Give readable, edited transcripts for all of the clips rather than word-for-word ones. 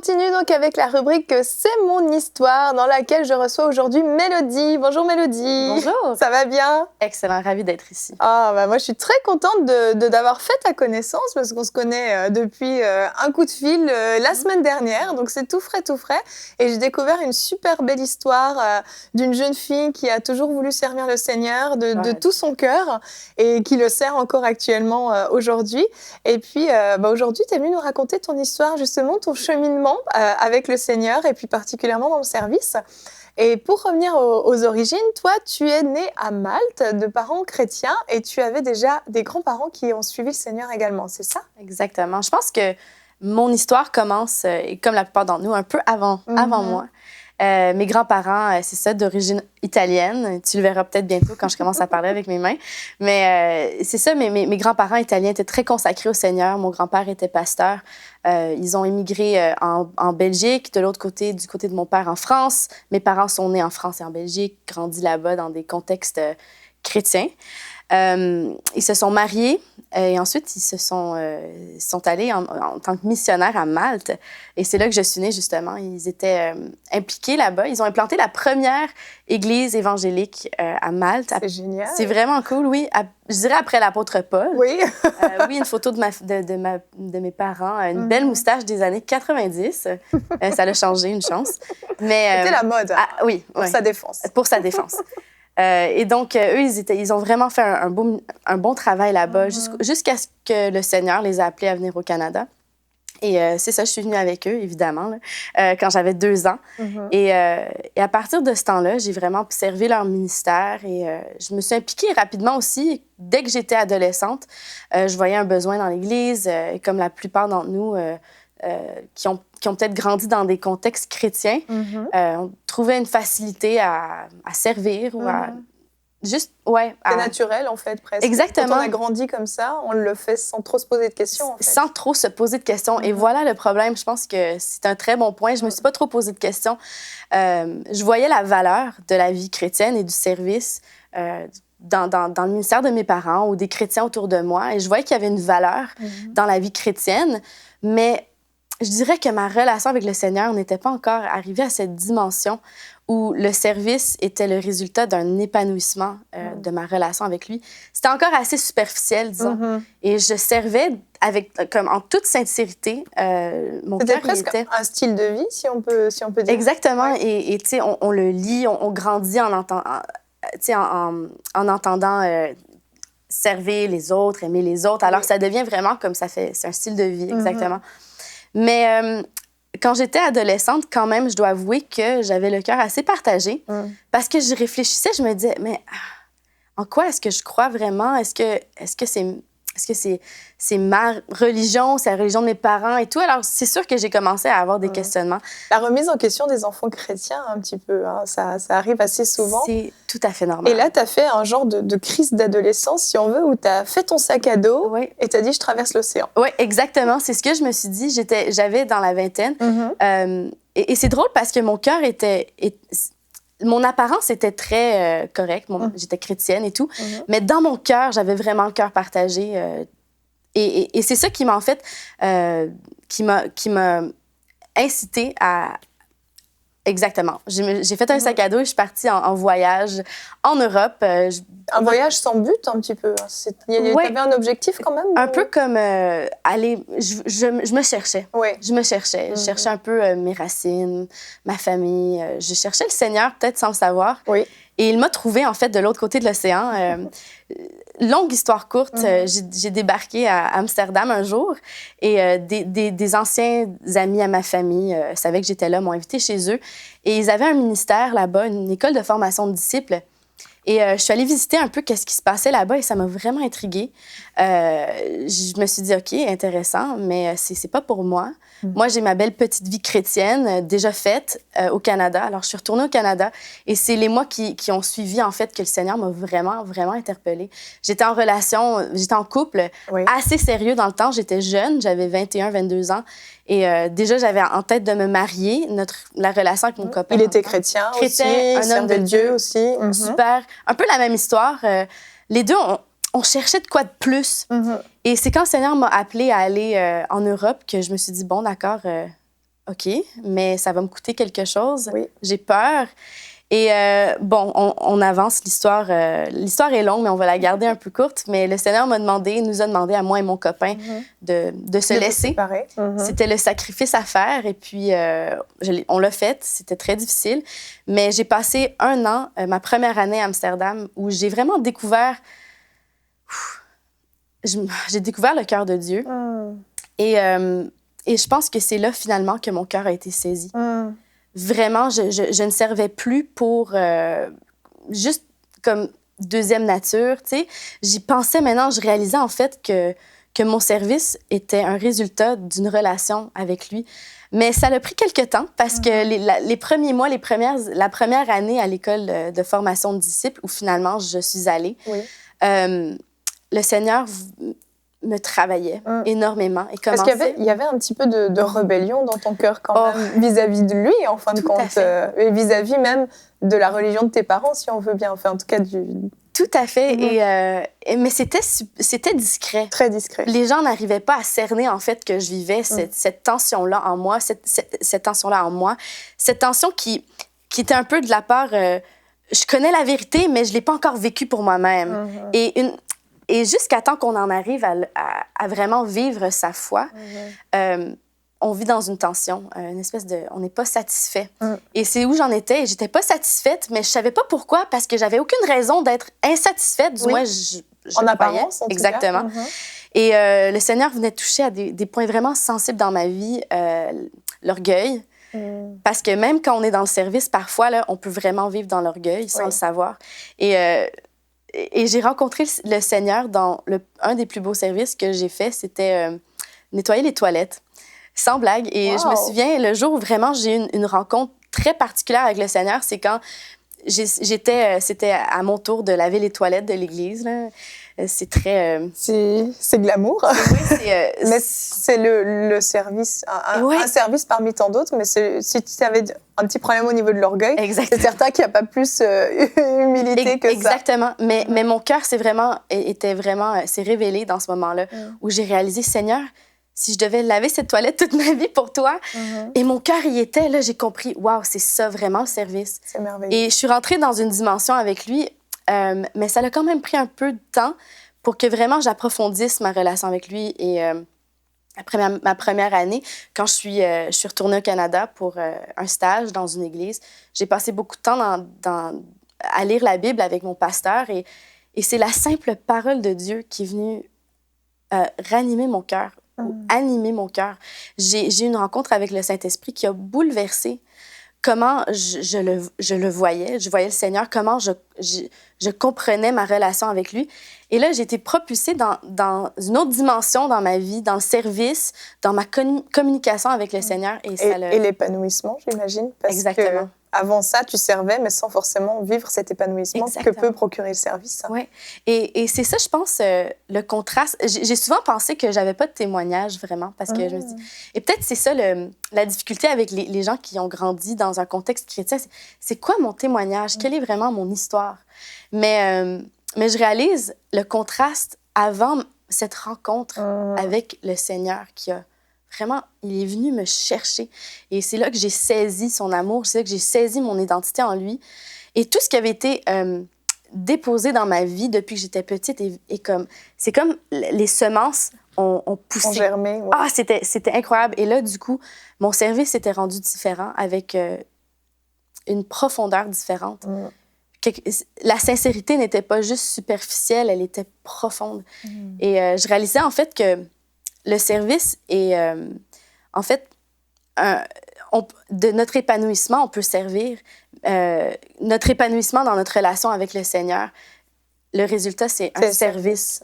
continue donc avec la rubrique C'est mon histoire dans laquelle je reçois aujourd'hui Mélodie. Bonjour Mélodie. Bonjour. Ça va bien? Excellent, ravie d'être ici. Moi je suis très contente d'avoir fait ta connaissance parce qu'on se connaît depuis un coup de fil la semaine dernière, donc c'est tout frais et j'ai découvert une super belle histoire d'une jeune fille qui a toujours voulu servir le Seigneur de tout son cœur et qui le sert encore actuellement aujourd'hui. Et puis aujourd'hui tu es venue nous raconter ton histoire, justement ton cheminement avec le Seigneur et puis particulièrement dans le service. Et pour revenir aux origines, toi, tu es née à Malte de parents chrétiens et tu avais déjà des grands-parents qui ont suivi le Seigneur également, c'est ça? Exactement. Je pense que mon histoire commence, comme la plupart d'entre nous, un peu avant moi. Mes grands-parents, c'est ça, d'origine italienne. Tu le verras peut-être bientôt quand je commence à parler avec mes mains. Mais c'est ça, mes grands-parents italiens étaient très consacrés au Seigneur. Mon grand-père était pasteur. Ils ont émigré en Belgique, de l'autre côté, du côté de mon père, en France. Mes parents sont nés en France et en Belgique, grandis là-bas dans des contextes chrétiens. Ils se sont mariés et ensuite ils sont allés en tant que missionnaires à Malte. Et c'est là que je suis née, justement. Ils étaient impliqués là-bas. Ils ont implanté la première église évangélique à Malte. C'est génial. C'est vraiment cool, oui. Je dirais après l'apôtre Paul. Oui. Oui, une photo de mes parents, une belle moustache des années 90. Ça l'a changé, une chance. C'était la mode. Oui. Pour sa défense. Pour sa défense. Et donc, eux, ils ont vraiment fait un bon travail là-bas jusqu'à ce que le Seigneur les a appelés à venir au Canada. Et c'est ça, je suis venue avec eux, évidemment, là, quand j'avais 2 ans. Et à partir de ce temps-là, j'ai vraiment observé leur ministère et je me suis impliquée rapidement aussi. Dès que j'étais adolescente, je voyais un besoin dans l'Église, comme la plupart d'entre nous qui ont peut-être grandi dans des contextes chrétiens, on trouvait une facilité à servir ou à juste, C'est naturel, en fait, presque. Exactement. Quand on a grandi comme ça, on le fait sans trop se poser de questions, en fait. Sans trop se poser de questions. Et voilà le problème. Je pense que c'est un très bon point. Je me suis pas trop posé de questions. Je voyais la valeur de la vie chrétienne et du service dans le ministère de mes parents ou des chrétiens autour de moi. Et je voyais qu'il y avait une valeur dans la vie chrétienne, mais je dirais que ma relation avec le Seigneur n'était pas encore arrivée à cette dimension où le service était le résultat d'un épanouissement de ma relation avec lui. C'était encore assez superficiel, disons. Et je servais en toute sincérité. Mon C'était cœur, presque un style de vie, si on peut dire. Exactement. Ouais. Et tu sais, on le lit, on grandit en entendant servir les autres, aimer les autres. Alors, ça devient vraiment comme ça fait... C'est un style de vie, exactement. Mais quand j'étais adolescente, quand même, je dois avouer que j'avais le cœur assez partagé parce que je réfléchissais, je me disais, mais en quoi est-ce que je crois vraiment? Est-ce que c'est ma religion, c'est la religion de mes parents et tout? Alors, c'est sûr que j'ai commencé à avoir des questionnements. La remise en question des enfants chrétiens, un petit peu, ça arrive assez souvent. C'est tout à fait normal. Et là, tu as fait un genre de crise d'adolescence, si on veut, où tu as fait ton sac à dos et tu as dit « je traverse l'océan ». Oui, exactement. C'est ce que je me suis dit. J'avais dans la vingtaine. Et c'est drôle parce que mon cœur mon apparence était très correcte. J'étais chrétienne et tout. Mais dans mon cœur, j'avais vraiment le cœur partagé. Et c'est ça qui m'a, en fait, qui m'a incité à... Exactement. J'ai fait un sac à dos et je suis partie en voyage en Europe. Un voyage sans but, un petit peu. Tu avais un objectif quand même? Un peu comme aller... Je me cherchais. Je me cherchais. Je cherchais un peu mes racines, ma famille. Je cherchais le Seigneur, peut-être sans le savoir. Et il m'a trouvée, en fait, de l'autre côté de l'océan. Longue histoire courte, j'ai débarqué à Amsterdam un jour et des anciens amis à ma famille savaient que j'étais là, m'ont invité chez eux. Et ils avaient un ministère là-bas, une école de formation de disciples. Et je suis allée visiter un peu qu'est-ce qui se passait là-bas et ça m'a vraiment intriguée. Je me suis dit, OK, intéressant, mais c'est pas pour moi. Moi, j'ai ma belle petite vie chrétienne déjà faite au Canada. Alors, je suis retournée au Canada et c'est les mois qui ont suivi, en fait, que le Seigneur m'a vraiment, vraiment interpellée. J'étais en relation, j'étais en couple assez sérieux dans le temps. J'étais jeune, j'avais 21, 22 ans. Et déjà, j'avais en tête de me marier, la relation avec mon copain. Il était chrétien aussi, un homme de Dieu aussi. Super. Un peu la même histoire. Les deux, on cherchait de quoi de plus. Et c'est quand le Seigneur m'a appelée à aller en Europe que je me suis dit, bon, d'accord, OK, mais ça va me coûter quelque chose. Oui. J'ai peur. Et bon, on avance l'histoire. L'histoire est longue, mais on va la garder un peu courte. Mais le Seigneur nous a demandé à moi et mon copain de se laisser. C'était le sacrifice à faire. Et puis, on l'a fait. C'était très difficile. Mais j'ai passé 1 an, ma première année à Amsterdam, où j'ai vraiment découvert... J'ai découvert le cœur de Dieu. Et je pense que c'est là, finalement, que mon cœur a été saisi. Vraiment, je ne servais plus pour juste comme deuxième nature, tu sais. J'y pensais maintenant, je réalisais en fait que mon service était un résultat d'une relation avec lui. Mais ça a pris quelques temps parce que les premiers mois, la première année à l'école de formation de disciples où finalement je suis allée, le Seigneur me travaillait énormément. Et parce qu'il y avait un petit peu de rébellion dans ton cœur quand même vis-à-vis de lui, en fin de compte, et vis-à-vis même de la religion de tes parents, si on veut bien, enfin en tout cas du... Tout à fait, mais c'était discret. Très discret. Les gens n'arrivaient pas à cerner en fait que je vivais cette tension-là en moi, cette tension-là en moi, cette tension qui était un peu de la part... je connais la vérité, mais je ne l'ai pas encore vécue pour moi-même. Et jusqu'à temps qu'on en arrive à vraiment vivre sa foi, on vit dans une tension, une espèce de... On n'est pas satisfait. Et c'est où j'en étais. J'étais pas satisfaite, mais je savais pas pourquoi, parce que j'avais aucune raison d'être insatisfaite. Du moins, je en apparence, en tout cas. Exactement. Et le Seigneur venait toucher à des points vraiment sensibles dans ma vie, l'orgueil. Parce que même quand on est dans le service, parfois, là, on peut vraiment vivre dans l'orgueil sans le savoir. Et j'ai rencontré le Seigneur dans un des plus beaux services que j'ai fait, c'était nettoyer les toilettes, sans blague. Et je me souviens, le jour où vraiment j'ai eu une rencontre très particulière avec le Seigneur, c'est quand c'était à mon tour de laver les toilettes de l'église. Là. C'est très... C'est glamour. Oui, mais c'est le service, un service parmi tant d'autres. Mais si tu avais un petit problème au niveau de l'orgueil, c'est certain qu'il n'y a pas plus humilité que ça. Exactement. Mais mon cœur s'est révélé dans ce moment-là où j'ai réalisé, Seigneur, si je devais laver cette toilette toute ma vie pour toi, et mon cœur y était, là, j'ai compris, waouh, c'est ça vraiment le service. C'est merveilleux. Et je suis rentrée dans une dimension avec lui, mais ça a quand même pris un peu de temps pour que vraiment j'approfondisse ma relation avec lui. Et après ma première année, quand je suis retournée au Canada pour un stage dans une église, j'ai passé beaucoup de temps à lire la Bible avec mon pasteur, et c'est la simple parole de Dieu qui est venue ranimer mon cœur, animer mon cœur. J'ai eu une rencontre avec le Saint-Esprit qui a bouleversé comment je le voyais. Je voyais le Seigneur, comment je comprenais ma relation avec lui. Et là, j'ai été propulsée dans une autre dimension dans ma vie, dans le service, dans ma communication avec le Seigneur. Et l'épanouissement, j'imagine. Exactement. Que avant ça, tu servais, mais sans forcément vivre cet épanouissement que peut procurer le service. Oui. Et c'est ça, je pense, le contraste. J'ai souvent pensé que j'avais pas de témoignage, vraiment, parce que je me dis... Et peut-être c'est ça la difficulté avec les gens qui ont grandi dans un contexte chrétien. C'est quoi mon témoignage? Quelle est vraiment mon histoire? Mais je réalise le contraste avant cette rencontre avec le Seigneur qui a... Vraiment, il est venu me chercher. Et c'est là que j'ai saisi son amour, c'est là que j'ai saisi mon identité en lui. Et tout ce qui avait été déposé dans ma vie depuis que j'étais petite, c'est comme les semences ont poussé. Ont germé. Ouais. Ah, c'était incroyable. Et là, du coup, mon service s'était rendu différent, avec une profondeur différente. La sincérité n'était pas juste superficielle, elle était profonde. Et je réalisais en fait que le service est, en fait, de notre épanouissement, on peut servir. Notre épanouissement dans notre relation avec le Seigneur, le résultat, c'est un service.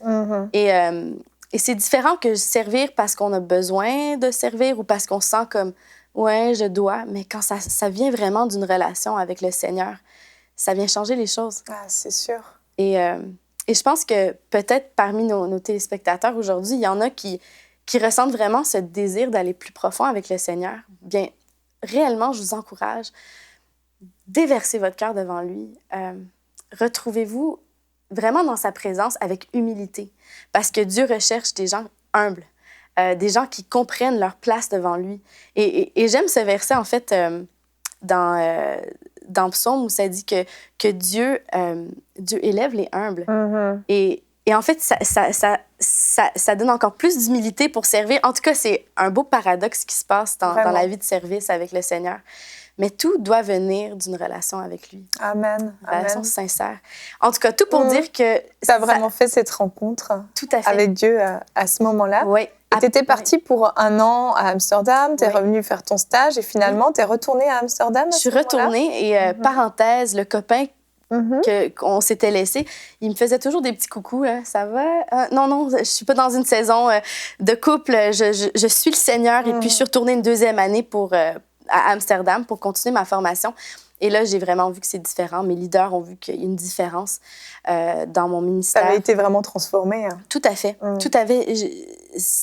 Et c'est différent que servir parce qu'on a besoin de servir ou parce qu'on sent comme, ouais, je dois. Mais quand ça vient vraiment d'une relation avec le Seigneur, ça vient changer les choses. Ah, c'est sûr. Et je pense que peut-être parmi nos téléspectateurs aujourd'hui, il y en a qui ressentent vraiment ce désir d'aller plus profond avec le Seigneur. Bien, réellement, je vous encourage, déversez votre cœur devant lui. Retrouvez-vous vraiment dans sa présence avec humilité. Parce que Dieu recherche des gens humbles, des gens qui comprennent leur place devant lui. Et j'aime ce verset, en fait, dans Psaume, où ça dit que Dieu élève les humbles. Et en fait, ça donne encore plus d'humilité pour servir. En tout cas, c'est un beau paradoxe qui se passe dans la vie de service avec le Seigneur. Mais tout doit venir d'une relation avec lui. Amen. Une relation sincère. En tout cas, tout pour dire que... Tu as vraiment fait cette rencontre tout à fait. Avec Dieu à ce moment-là. Oui. Et tu étais partie pour 1 an à Amsterdam, tu es revenue faire ton stage et finalement, tu es retournée à Amsterdam Je suis retournée et, parenthèse, le copain qu'on s'était laissé, il me faisait toujours des petits coucous. Là. Ça va? Non, je suis pas dans une saison de couple. Je suis le Seigneur et puis je suis retournée une 2e année à Amsterdam pour continuer ma formation. Et là, j'ai vraiment vu que c'est différent. Mes leaders ont vu qu'il y a une différence dans mon ministère. Ça avait été vraiment transformé. Hein. Tout à fait.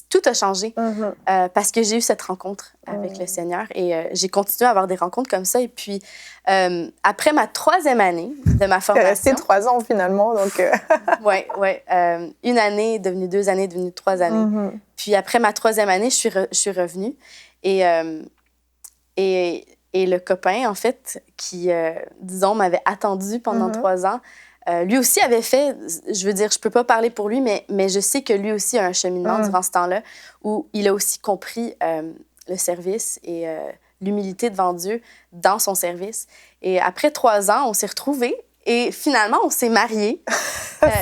Tout a changé parce que j'ai eu cette rencontre avec le Seigneur et j'ai continué à avoir des rencontres comme ça. Et puis, après ma 3e année de ma formation... T'es resté 3 ans finalement, donc... Oui. 1 année, devenue 2 années, devenue 3 années. Puis après ma 3e année, je suis revenue. Et le copain, en fait, qui, disons, m'avait attendu pendant 3 ans, lui aussi avait fait, je veux dire, je peux pas parler pour lui, mais je sais que lui aussi a un cheminement durant ce temps-là où il a aussi compris le service et l'humilité devant Dieu dans son service. Et après 3 ans, on s'est retrouvés et finalement, on s'est mariés.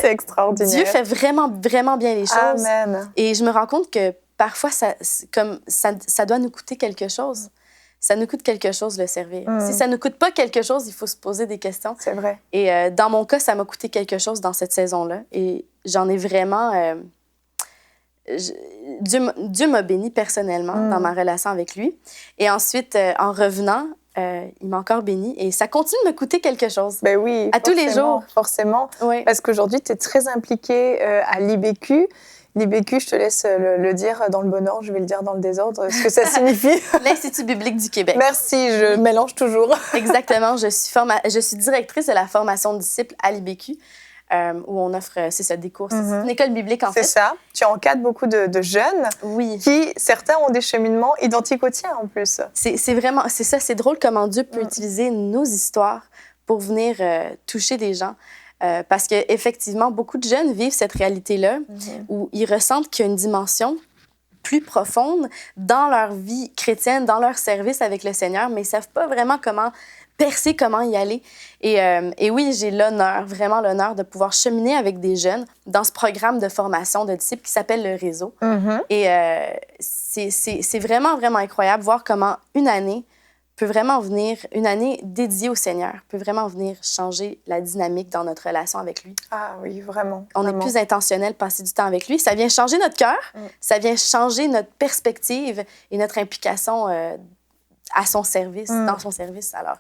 C'est extraordinaire. Dieu fait vraiment, vraiment bien les choses. Amen. Et je me rends compte que parfois, ça doit nous coûter quelque chose. Ça nous coûte quelque chose, le servir. Si ça ne nous coûte pas quelque chose, il faut se poser des questions. C'est vrai. Et dans mon cas, ça m'a coûté quelque chose dans cette saison-là. Et j'en ai vraiment... Dieu m'a bénie personnellement dans ma relation avec lui. Et ensuite, en revenant, il m'a encore bénie. Et ça continue de me coûter quelque chose. Ben oui, à tous les jours. Forcément. Oui. Parce qu'aujourd'hui, tu es très impliquée à l'IBQ. L'IBQ, je te laisse le dire dans le bon ordre, je vais le dire dans le désordre, ce que ça signifie. L'Institut biblique du Québec. Merci, je mélange toujours. Exactement, je suis directrice de la formation de disciples à l'IBQ, où on offre, des cours. C'est une école biblique, en fait. C'est ça. Tu encadres beaucoup de jeunes qui, certains ont des cheminements identiques aux tiens, en plus. C'est vraiment, c'est ça, c'est drôle comment Dieu peut utiliser nos histoires pour venir toucher des gens. Parce qu'effectivement, beaucoup de jeunes vivent cette réalité-là où ils ressentent qu'il y a une dimension plus profonde dans leur vie chrétienne, dans leur service avec le Seigneur, mais ils ne savent pas vraiment comment percer, comment y aller. Et oui, j'ai vraiment l'honneur de pouvoir cheminer avec des jeunes dans ce programme de formation de disciples qui s'appelle le Réseau. Et c'est vraiment, vraiment incroyable voir comment une année dédiée au Seigneur peut vraiment venir changer la dynamique dans notre relation avec lui. Ah oui, vraiment. On est plus intentionnel, passer du temps avec lui. Ça vient changer notre cœur, ça vient changer notre perspective et notre implication à son service, dans son service. Alors,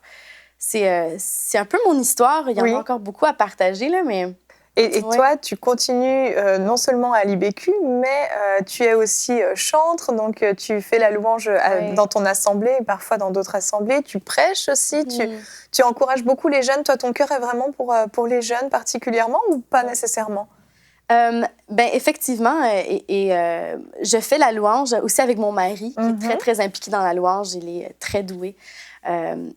c'est un peu mon histoire. Il y en a encore beaucoup à partager, là, mais... Et toi, tu continues non seulement à l'IBQ, mais tu es aussi chantre, donc tu fais la louange dans ton assemblée et parfois dans d'autres assemblées. Tu prêches aussi, tu encourages beaucoup les jeunes. Toi, ton cœur est vraiment pour les jeunes particulièrement ou pas nécessairement? Effectivement, je fais la louange aussi avec mon mari, qui est très, très impliqué dans la louange. Il est très doué.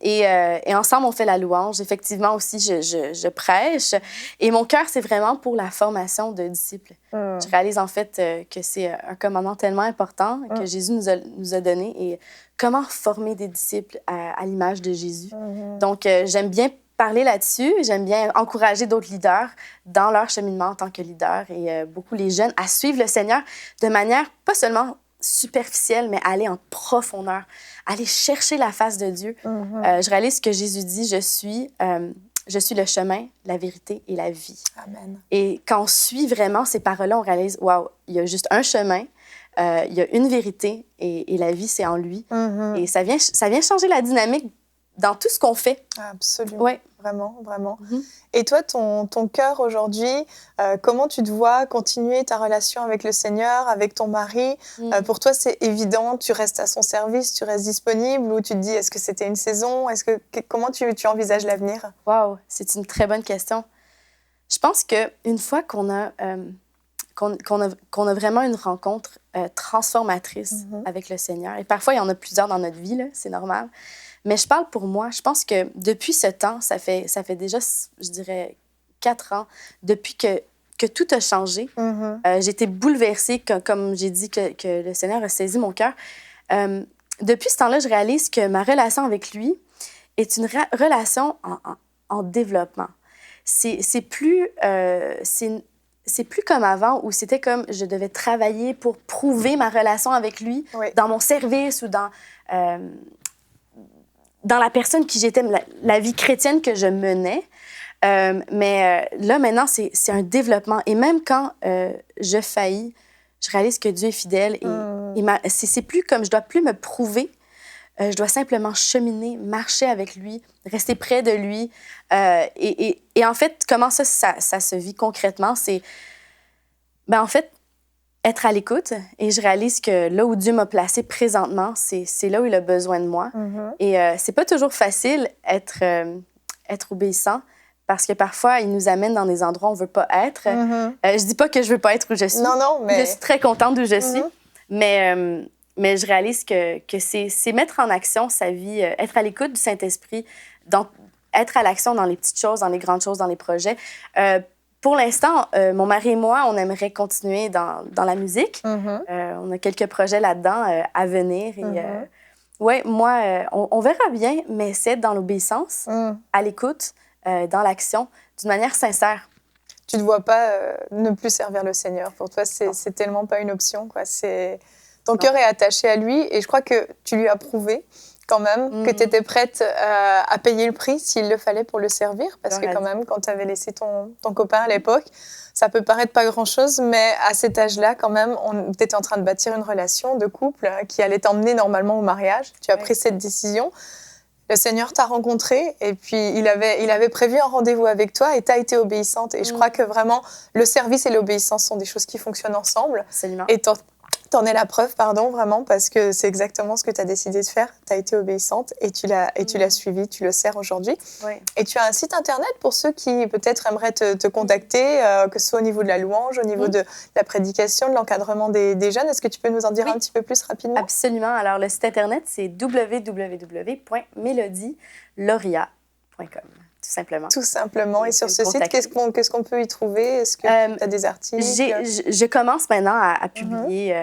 Et ensemble, on fait la louange. Effectivement, aussi, je prêche. Et mon cœur, c'est vraiment pour la formation de disciples. Je réalise, en fait, que c'est un commandement tellement important que Jésus nous a donné. Et comment former des disciples à l'image de Jésus. Donc, j'aime bien parler là-dessus. J'aime bien encourager d'autres leaders dans leur cheminement en tant que leader et beaucoup les jeunes à suivre le Seigneur de manière pas seulement superficielle, mais aller en profondeur, aller chercher la face de Dieu. Je réalise ce que Jésus dit, je suis le chemin, la vérité et la vie. Amen. Et quand on suit vraiment ces paroles-là, on réalise, waouh, il y a juste un chemin, il y a une vérité et la vie, c'est en lui. Et ça vient changer la dynamique dans tout ce qu'on fait. Absolument. Ouais. Vraiment, vraiment. Et toi, ton cœur aujourd'hui, comment tu te vois continuer ta relation avec le Seigneur, avec ton mari? Pour toi, c'est évident, tu restes à son service, tu restes disponible, ou tu te dis, est-ce que c'était une saison? Comment tu envisages l'avenir? Wow, c'est une très bonne question. Je pense qu'une fois qu'on a qu'on a vraiment une rencontre transformatrice avec le Seigneur. Et parfois, il y en a plusieurs dans notre vie, là, c'est normal. Mais je parle pour moi. Je pense que depuis ce temps, ça fait déjà, je dirais, 4 ans, depuis que tout a changé. J'ai été bouleversée, comme j'ai dit, que le Seigneur a saisi mon cœur. Depuis ce temps-là, je réalise que ma relation avec lui est une relation en développement. C'est plus comme avant où c'était comme je devais travailler pour prouver ma relation avec lui dans mon service ou dans la personne qui j'étais, la vie chrétienne que je menais. Mais là, maintenant, c'est un développement. Et même quand je faillis, je réalise que Dieu est fidèle. Et c'est plus comme je dois plus me prouver. Je dois simplement cheminer, marcher avec lui, rester près de lui. Et en fait, comment ça se vit concrètement? C'est, en fait, être à l'écoute. Et je réalise que là où Dieu m'a placée présentement, c'est là où il a besoin de moi. Et c'est pas toujours facile être obéissant parce que parfois, il nous amène dans des endroits où on veut pas être. Je dis pas que je veux pas être où je suis. Non, mais... Je suis très contente d'où je suis. Mais je réalise que c'est mettre en action sa vie, être à l'écoute du Saint-Esprit, être à l'action dans les petites choses, dans les grandes choses, dans les projets. Pour l'instant, mon mari et moi, on aimerait continuer dans la musique. On a quelques projets là-dedans à venir. Et, moi, on verra bien, mais c'est dans l'obéissance, à l'écoute, dans l'action, d'une manière sincère. Tu ne te vois pas ne plus servir le Seigneur. Pour toi, c'est tellement pas une option, quoi. Ton cœur est attaché à lui et je crois que tu lui as prouvé quand même que tu étais prête à payer le prix s'il le fallait pour le servir. Parce que quand même, quand tu avais laissé ton copain à l'époque, ça peut paraître pas grand-chose, mais à cet âge-là, quand même, tu étais en train de bâtir une relation de couple qui allait t'emmener normalement au mariage. Tu as pris cette décision. Le Seigneur t'a rencontré et puis il avait prévu un rendez-vous avec toi et tu as été obéissante. Et je crois que vraiment, le service et l'obéissance sont des choses qui fonctionnent ensemble. Absolument. Et t'en es la preuve, vraiment, parce que c'est exactement ce que tu as décidé de faire. Tu as été obéissante et tu l'as suivi, tu le sers aujourd'hui. Et tu as un site internet pour ceux qui peut-être aimeraient te contacter, que ce soit au niveau de la louange, au niveau de la prédication, de l'encadrement des jeunes. Est-ce que tu peux nous en dire un petit peu plus rapidement? Absolument. Alors, le site internet, c'est www.melodielauria.com. Tout simplement. Et sur ce site, qu'est-ce qu'on peut y trouver? Est-ce que tu as des articles? Je commence maintenant à publier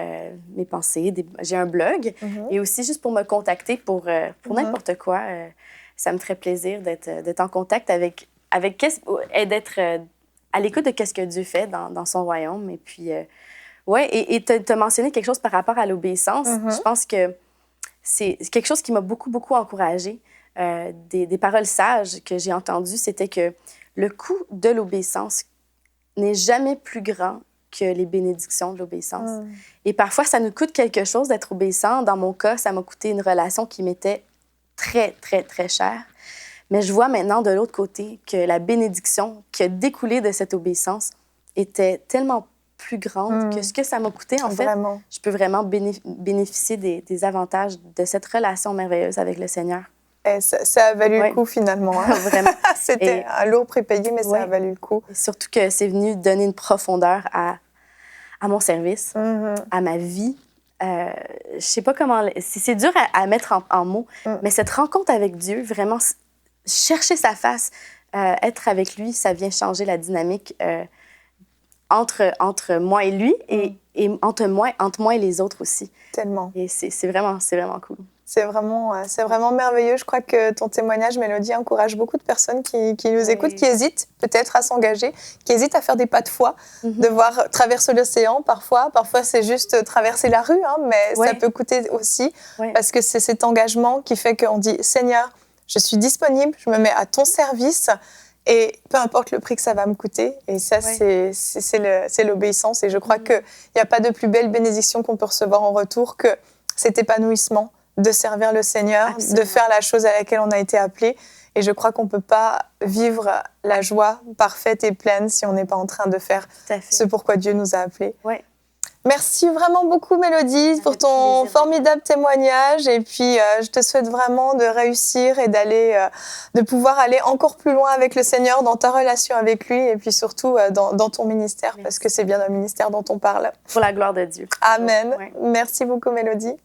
mes pensées. J'ai un blog. Et aussi, juste pour me contacter pour n'importe quoi, ça me ferait plaisir d'être en contact avec et d'être à l'écoute de ce que Dieu fait dans son royaume. Et puis, et tu as mentionné quelque chose par rapport à l'obéissance. Je pense que c'est quelque chose qui m'a beaucoup, beaucoup encouragée. Des paroles sages que j'ai entendues, c'était que le coût de l'obéissance n'est jamais plus grand que les bénédictions de l'obéissance. Et parfois, ça nous coûte quelque chose d'être obéissant. Dans mon cas, ça m'a coûté une relation qui m'était très, très, très chère. Mais je vois maintenant de l'autre côté que la bénédiction qui a découlé de cette obéissance était tellement plus grande que ce que ça m'a coûté. En fait, je peux vraiment bénéficier des avantages de cette relation merveilleuse avec le Seigneur. Et ça a valu le coup, finalement. Hein? Vraiment. C'était un lourd prix payé, mais ça a valu le coup. Et surtout que c'est venu donner une profondeur à mon service, à ma vie. Je sais pas comment... C'est dur à mettre en mots, mais cette rencontre avec Dieu, vraiment, chercher sa face, être avec lui, ça vient changer la dynamique entre moi et lui et entre moi et les autres aussi. Tellement. Et c'est vraiment cool. C'est vraiment merveilleux. Je crois que ton témoignage, Mélodie, encourage beaucoup de personnes qui nous écoutent, qui hésitent peut-être à s'engager, qui hésitent à faire des pas de foi, devoir traverser l'océan parfois. Parfois, c'est juste traverser la rue, hein, mais ça peut coûter aussi parce que c'est cet engagement qui fait qu'on dit « Seigneur, je suis disponible, je me mets à ton service ». Et peu importe le prix que ça va me coûter. Et ça, c'est l'obéissance. Et je crois qu'il n'y a pas de plus belle bénédiction qu'on peut recevoir en retour que cet épanouissement de servir le Seigneur, de faire la chose à laquelle on a été appelé. Et je crois qu'on ne peut pas vivre la joie parfaite et pleine si on n'est pas en train de faire ce pourquoi Dieu nous a appelés. Merci vraiment beaucoup, Mélodie, pour ton formidable témoignage. Et puis, je te souhaite vraiment de réussir et de pouvoir aller encore plus loin avec le Seigneur dans ta relation avec lui et puis surtout dans ton ministère, parce que c'est bien un ministère dont on parle. Pour la gloire de Dieu. Amen. Ouais. Merci beaucoup, Mélodie.